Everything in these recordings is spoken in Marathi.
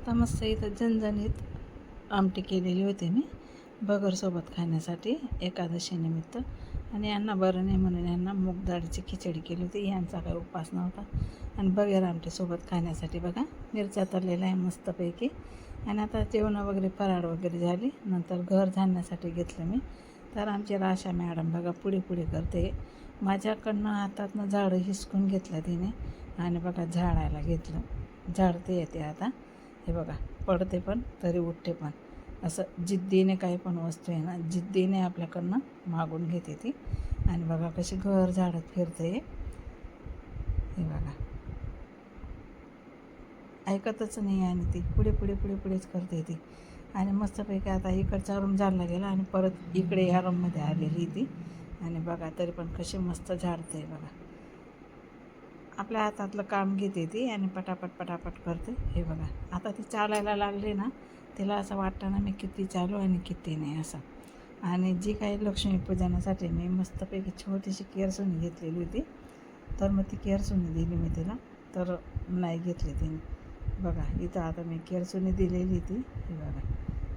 आता मस्त इथं झणझणीत आमटी केलेली होती मी बगरसोबत खाण्यासाठी एकादशीनिमित्त. आणि यांना बरं नाही म्हणून यांना मूग डाळीची खिचडी केली होती. यांचा काही उपास नव्हता. आणि बगैर आमटीसोबत खाण्यासाठी बघा मिरच्या तळलेल्या आहे मस्तपैकी. आणि आता जेवणं वगैरे फराळ वगैरे झाली. नंतर घर झाडण्यासाठी घेतलं मी. तर आमची राशा मॅडम बघा पुढे पुढे करते. माझ्याकडनं हातातनं झाडं हिसकून घेतलं तिने आणि बघा झाडायला घेतलं. झाडते येते आता. हे बघा पडते पण तरी उठते पण. असं जिद्दीने काही पण वस्तू आहे ना जिद्दीने आपल्याकडनं मागून घेते ती. आणि बघा कशी घर झाडत फिरते. हे बघा ऐकतच नाही आणि ती पुढे पुढे पुढे पुढेच करते ती. आणि मस्तपैकी आता इकडचा रूम झाडला गेला आणि परत इकडे या रूममध्ये आलेली ती. आणि बघा तरी पण कशी मस्त झाडते बघा. आपल्या हातातलं काम घेते ती आणि पटापट पटापट करते. हे बघा आता ती चालायला लागली ना तिला असं वाटतं ना मी किती चालू आणि किती नाही असं. आणि जी काही लक्ष्मीपूजनासाठी मी मस्तपैकी छोटीशी केरसुनी घेतलेली होती तर मग ती केरसुनी दिली मी तिला. तर नाही घेतली तिने. बघा इथं आता मी केरसुनी दिलेली ती. हे बघा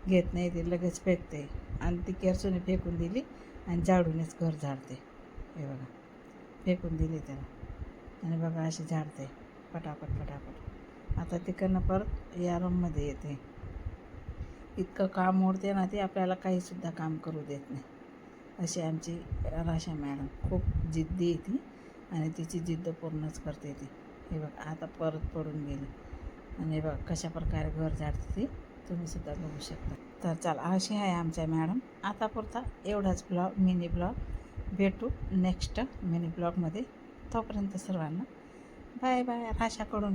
घेत नाही ती लगेच फेकते. आणि ती केरसुनी फेकून दिली आणि झाडूनच घर झाडते. हे बघा फेकून दिली त्याला आणि बघा अशी झाडते पटापट पटापट. आता तिकडनं परत या रूममध्ये येते. इतकं काम ओढते ना ती आपल्याला काहीसुद्धा काम करू देत नाही. अशी आमची राशा मॅडम खूप जिद्दी आहे ती आणि तिची जिद्द पूर्णच करते ती. हे बघा आता परत पडून गेली. आणि बघा कशा प्रकारे घर झाडते ती तुम्हीसुद्धा बघू शकता. तर चला अशी आहे आमच्या मॅडम. आता पुरता एवढाच ब्लॉग मिनी ब्लॉग. भेटू नेक्स्ट मिनी ब्लॉगमध्ये. तोपर्यंत सर्वांना बाय बाय. राशाकडून